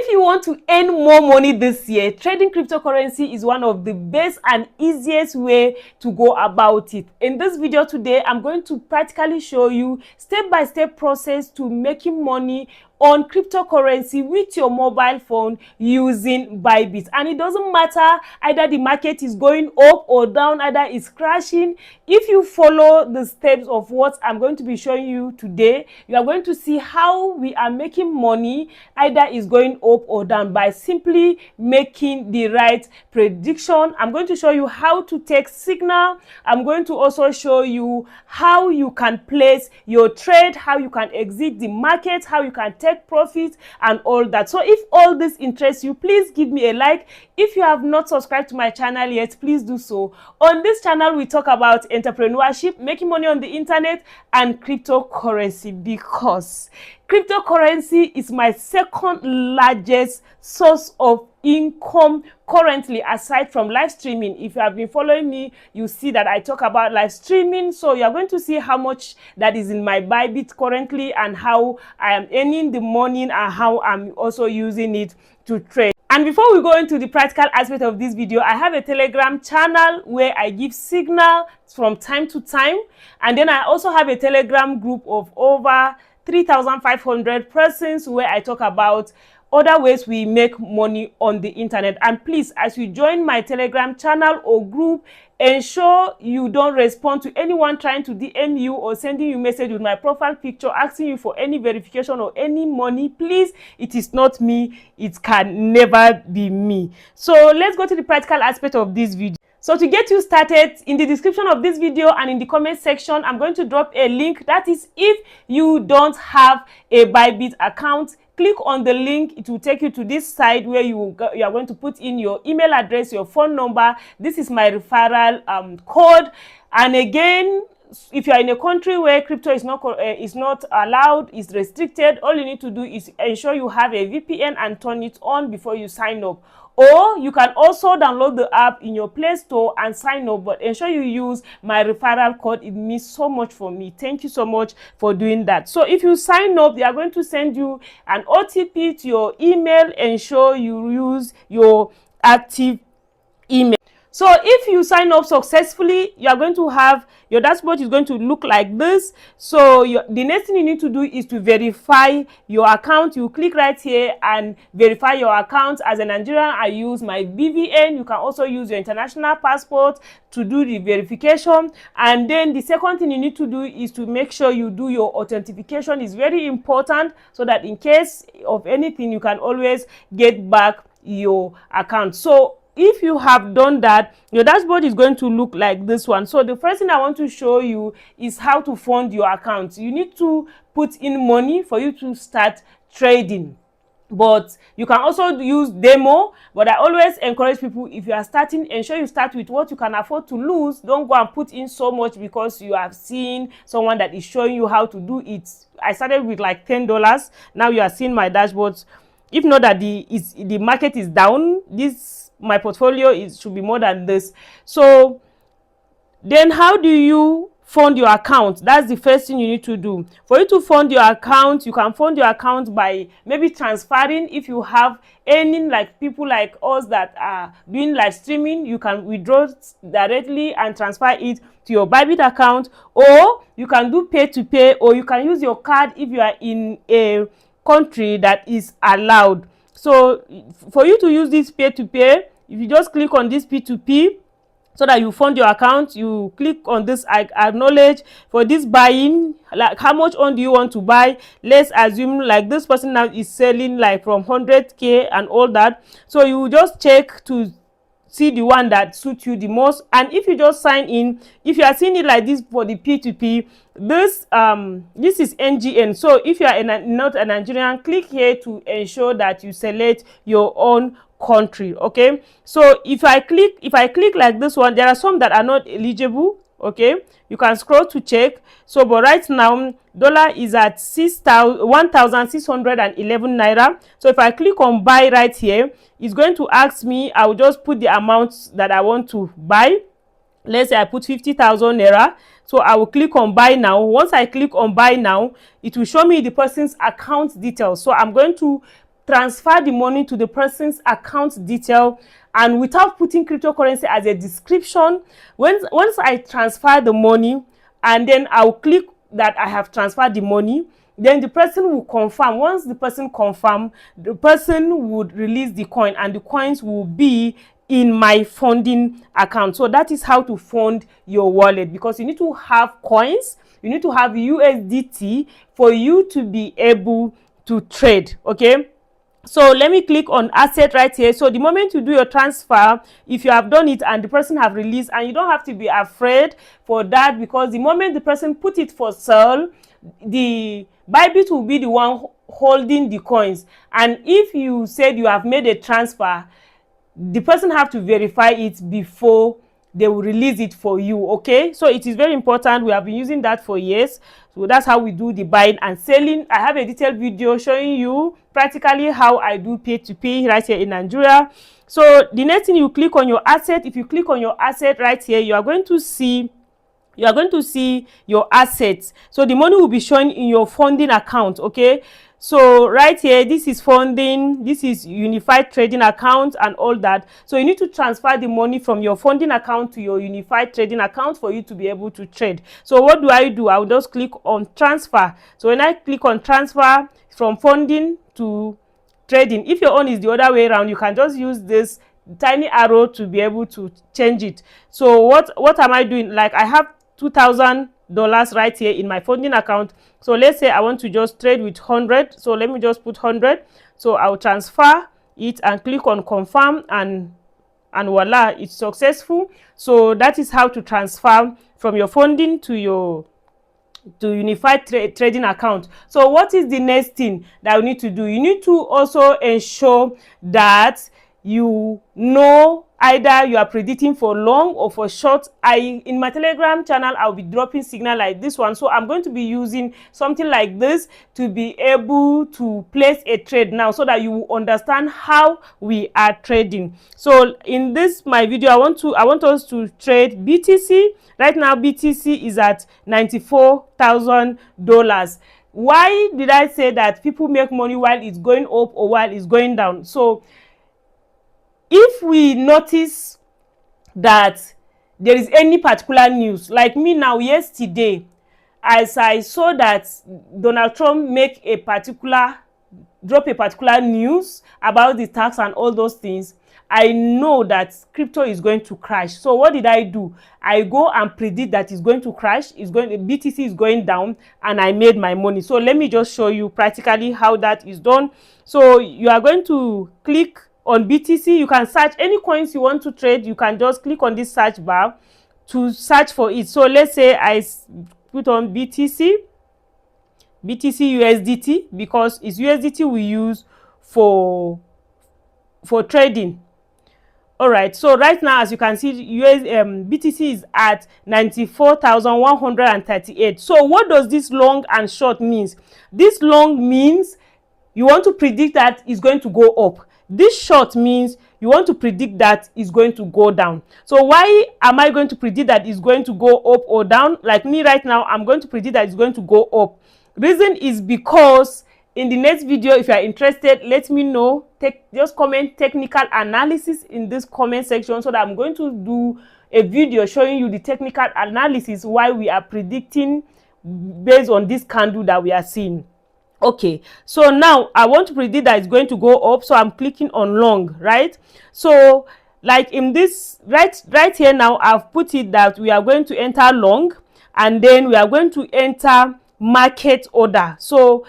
If you want to earn more money this year, trading cryptocurrency is one of the best and easiest way to go about it. In this video today, I'm going to practically show you step-by-step process to making money on cryptocurrency with your mobile phone using Bybit. And it doesn't matter either the market is going up or down, either it's crashing. If you follow the steps of what I'm going to be showing you today, you are going to see how we are making money, either it's going up or down, by simply making the right prediction. I'm going to show you how to take signal. I'm going to also show you how you can place your trade, how you can exit the market, how you can take profit and all that. So if all this interests you, please give me a like. If you have not subscribed to my channel yet, please do so. On this channel, we talk about entrepreneurship, making money on the internet, and cryptocurrency, because cryptocurrency is my second largest source of income currently, aside from live streaming. If you have been following me, you see that I talk about live streaming. So you are going to see how much that is in my Bybit currently, and how I am earning the money, and how I'm also using it to trade. And before we go into the practical aspect of this video, I have a Telegram channel where I give signal from time to time. And then I also have a Telegram group of over 3,500 persons where I talk about other ways we make money on the internet. And please, as you join my Telegram channel or group, ensure you don't respond to anyone trying to DM you or sending you message with my profile picture asking you for any verification or any money. Please, it is not me. It can never be me. So let's go to the practical aspect of this video. So to get you started, in the description of this video and in the comment section, I'm going to drop a link. That is, if you don't have a Bybit account, click on the link. It will take you to this site where you are going to put in your email address, your phone number. This is my referral code. And again, if you are in a country where crypto is not allowed, is restricted, all you need to do is ensure you have a VPN and turn it on before you sign up. Or you can also download the app in your Play Store and sign up, but ensure you use my referral code. It means so much for me. Thank you so much for doing that. So if you sign up, they are going to send you an OTP to your email. Ensure you use your active email. So if you sign up successfully, you are going to have your dashboard is going to look like this. So the next thing you need to do is to verify your account. You click right here and verify your account. As a Nigerian, I use my BVN. You can also use your international passport to do the verification. And then the second thing you need to do is to make sure you do your authentication. It's very important, so that in case of anything, you can always get back your account. So if you have done that, your dashboard is going to look like this one. So the first thing I want to show you is how to fund your account. You need to put in money for you to start trading. But you can also use demo. But I always encourage people, if you are starting, ensure you start with what you can afford to lose. Don't go and put in so much because you have seen someone that is showing you how to do it. I started with like $10. Now you are seeing my dashboards. If not that the market is down, my portfolio should be more than this. So then how do you fund your account? That's the first thing you need to do. For you to fund your account, you can fund your account by maybe transferring. If you have earning, like people like us that are doing live streaming, you can withdraw directly and transfer it to your Bybit account. Or you can do pay to pay, or you can use your card if you are in a country that is allowed. So for you to use this pay to pay, if you just click on this P2P so that you fund your account, you click on this acknowledge. For this buying, like how much on do you want to buy? Let's assume like this person now is selling like from 100K and all that. So you just check to see the one that suits you the most. And if you just sign in, if you are seeing it like this for the P2P, this is NGN. So if you are not a Nigerian, click here to ensure that you select your own country. Okay, so if I click like this one, there are some that are not eligible. Okay, you can scroll to check. So but right now dollar is at 1,611 naira. So if I click on buy right here, it's going to ask me. I will just put the amount that I want to buy. Let's say I put 50,000 naira. So I will click on buy now. Once I click on buy now, it will show me the person's account details. So I'm going to transfer the money to the person's account detail and without putting cryptocurrency as a description. Once I transfer the money and then I'll click that I have transferred the money, then the person will confirm. Once the person confirm, the person would release the coin and the coins will be in my funding account. So that is how to fund your wallet, because you need to have coins, you need to have USDT for you to be able to trade. Okay, so let me click on asset right here. So the moment you do your transfer, if you have done it and the person have released, and you don't have to be afraid for that, because the moment the person put it for sale, the Bybit will be the one holding the coins. And if you said you have made a transfer, the person have to verify it before they will release it for you. Okay, so it is very important. We have been using that for years. So that's how we do the buying and selling. I have a detailed video showing you practically how I do pay to pay right here in Nigeria. So the next thing, you click on your asset. If you click on your asset right here, you are going to see your assets. So the money will be shown in your funding account. Okay, so right here, this is funding, this is unified trading account and all that. So you need to transfer the money from your funding account to your unified trading account for you to be able to trade. So what do? I'll just click on transfer. So when I click on transfer from funding to trading, if your own is the other way around, you can just use this tiny arrow to be able to change it. So what am I doing? Like, I have $2,000 right here in my funding account. So let's say I want to just trade with 100. So let me just put 100. So I'll transfer it and click on confirm, and voila, it's successful. So that is how to transfer from your funding to your unified trading account. So what is the next thing that you need to do? You need to also ensure that you know either you are predicting for long or for short. In my Telegram channel, I'll be dropping signal like this one. So I'm going to be using something like this to be able to place a trade now, so that you will understand how we are trading. So in this my video, I want us to trade BTC. Right now BTC is at $94,000. Why did I say that people make money while it's going up or while it's going down? So if we notice that there is any particular news, like me now, yesterday, as I saw that Donald Trump drop a particular news about the tax and all those things, I know that crypto is going to crash. So what did I do? I go and predict that it's going to crash, BTC is going down, and I made my money. So let me just show you practically how that is done. So you are going to click on BTC. You can search any coins you want to trade. You can just click on this search bar to search for it. So let's say I put on BTC USDT, because it's USDT we use for trading. All right, so right now, as you can see, BTC is at 94,138. So what does this long and short means? This long means you want to predict that it's going to go up. This short means you want to predict that it's going to go down. So why am I going to predict that it's going to go up or down? Like me right now, I'm going to predict that it's going to go up. Reason is because in the next video, if you are interested, let me know. Just comment technical analysis in this comment section, so that I'm going to do a video showing you the technical analysis why we are predicting based on this candle that we are seeing. Okay, so now I want to predict that it's going to go up, so I'm clicking on long, right? So like in this right here now, I've put it that we are going to enter long, and then we are going to enter market order. So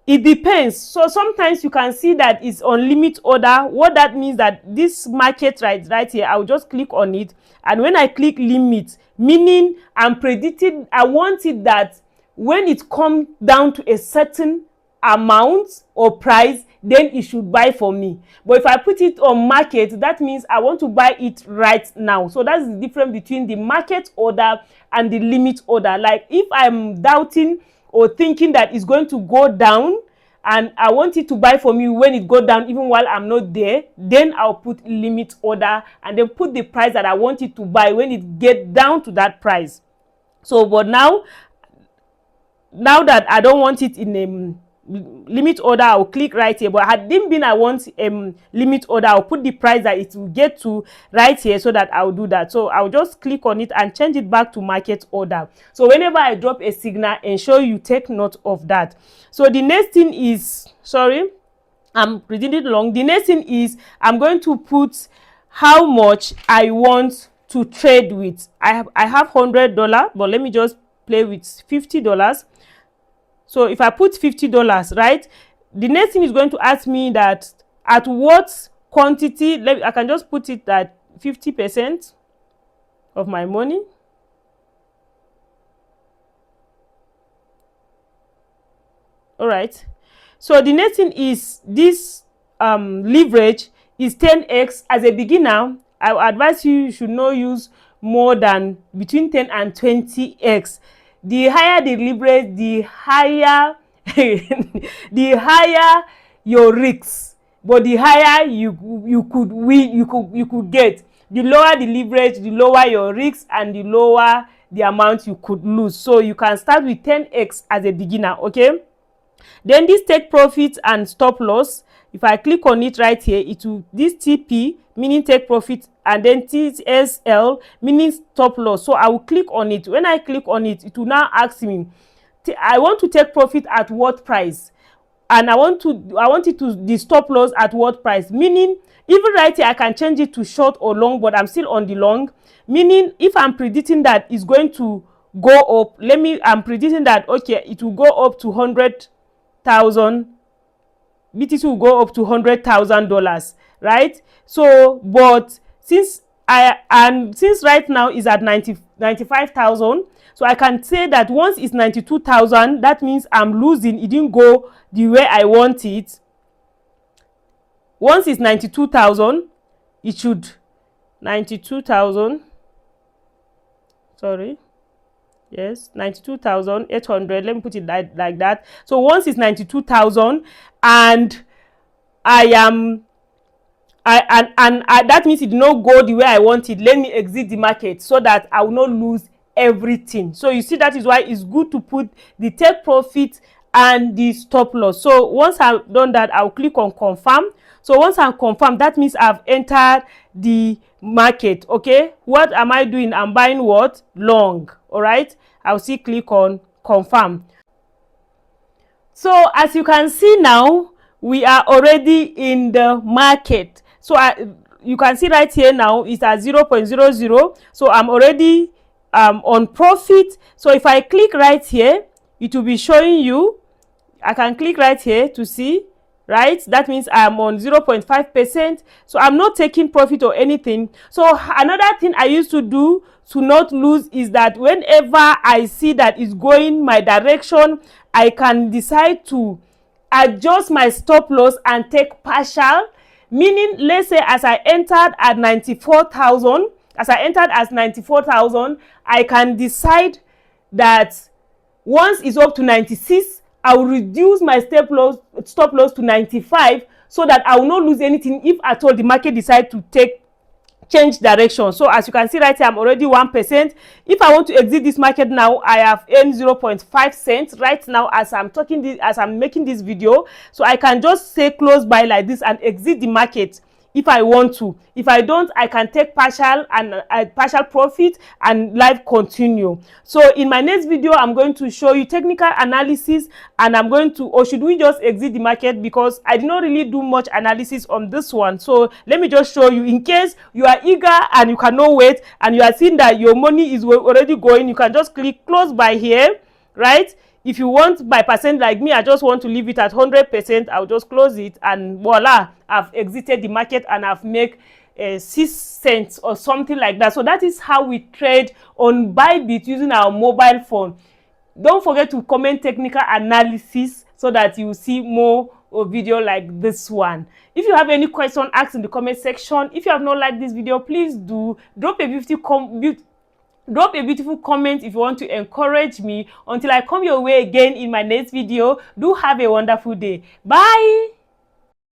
it depends. So sometimes you can see that it's on limit order. What that means, that this market right here, I'll just click on it, and when I click limit, meaning I'm predicting, I want it that when it comes down to a certain amount or price, then it should buy for me. But if I put it on market, that means I want to buy it right now. So that's the difference between the market order and the limit order. Like if I'm doubting or thinking that it's going to go down and I want it to buy for me when it goes down, even while I'm not there, then I'll put limit order and then put the price that I want it to buy when it gets down to that price. So but now that I don't want it in limit order, I'll click right here. But had it been I want limit order, I'll put the price that it will get to right here, so that I'll do that. So I'll just click on it and change it back to market order. So whenever I drop a signal, ensure you take note of that. So the next thing is, sorry, I'm reading it long. The next thing is I'm going to put how much I want to trade with. I have $100, but let me just play with $50. So if I put $50, right, the next thing is going to ask me that at what quantity. I can just put it at 50% of my money. All right. So the next thing is this leverage is 10x. As a beginner, I would advise you should not use more than between 10 and 20x. The higher the leverage, the higher the higher your risks, but the higher you could win, you could get. The lower the leverage, the lower your risks, and the lower the amount you could lose. So you can start with 10x as a beginner. Okay. Then this take profit and stop loss. If I click on it right here, it will, this TP meaning take profit, and then TSL meaning stop loss. So I will click on it. When I click on it, it will now ask me, I want to take profit at what price, and I want it to the stop loss at what price. Meaning, even right here I can change it to short or long, but I'm still on the long. Meaning, if I'm predicting that it's going to go up, I'm predicting that okay, it will go up to 100,000. BTC will go up to $100,000, right? So, but since right now is at 95,000, so I can say that once it's 92,000, that means I'm losing. It didn't go the way I want it. Once it's 92,000, it should 92,000. Sorry. Yes, 92,800. Let me put it like that. So once it's 92,000, and that means it did not go the way I want it, let me exit the market so that I will not lose everything. So you see, that is why it's good to put the take profit and the stop loss. So once I've done that, I'll click on confirm. So once I'm confirmed, that means I've entered the market. Okay, what am I doing? I'm buying what? Long. All right, I'll see click on confirm. So as you can see now, we are already in the market. So you can see right here now it's at 0.00. So I'm already on profit. So if I click right here, it will be showing you. I can click right here to see, right? That means I'm on 0.5%. So I'm not taking profit or anything. So another thing I used to do to not lose is that whenever I see that it's going my direction, I can decide to adjust my stop loss and take partial. Meaning, let's say as I entered at 94,000, I can decide that once it's up to 96, I will reduce my stop loss to 95, so that I will not lose anything if at all the market decide to change direction. So as you can see right here, I'm already 1%. If I want to exit this market now, I have earned 0.5 cents right now as I'm making this video. So I can just say close by like this and exit the market if I want to. If I don't, I can take partial profit and life continue. So in my next video, I'm going to show you technical analysis, and I'm going to, or should we just exit the market, because I did not really do much analysis on this one. So let me just show you, in case you are eager and you cannot wait and you are seeing that your money is already going, you can just click close by here, right? If you want by percent like me, I just want to leave it at 100%. I'll just close it, and voila, I've exited the market and I've made 6 cents or something like that. So that is how we trade on Bybit using our mobile phone. Don't forget to comment technical analysis so that you will see more video like this one. If you have any question, ask in the comment section. If you have not liked this video, please do drop a beautiful comment if you want to encourage me. Until I come your way again in my next video, do have a wonderful day. Bye.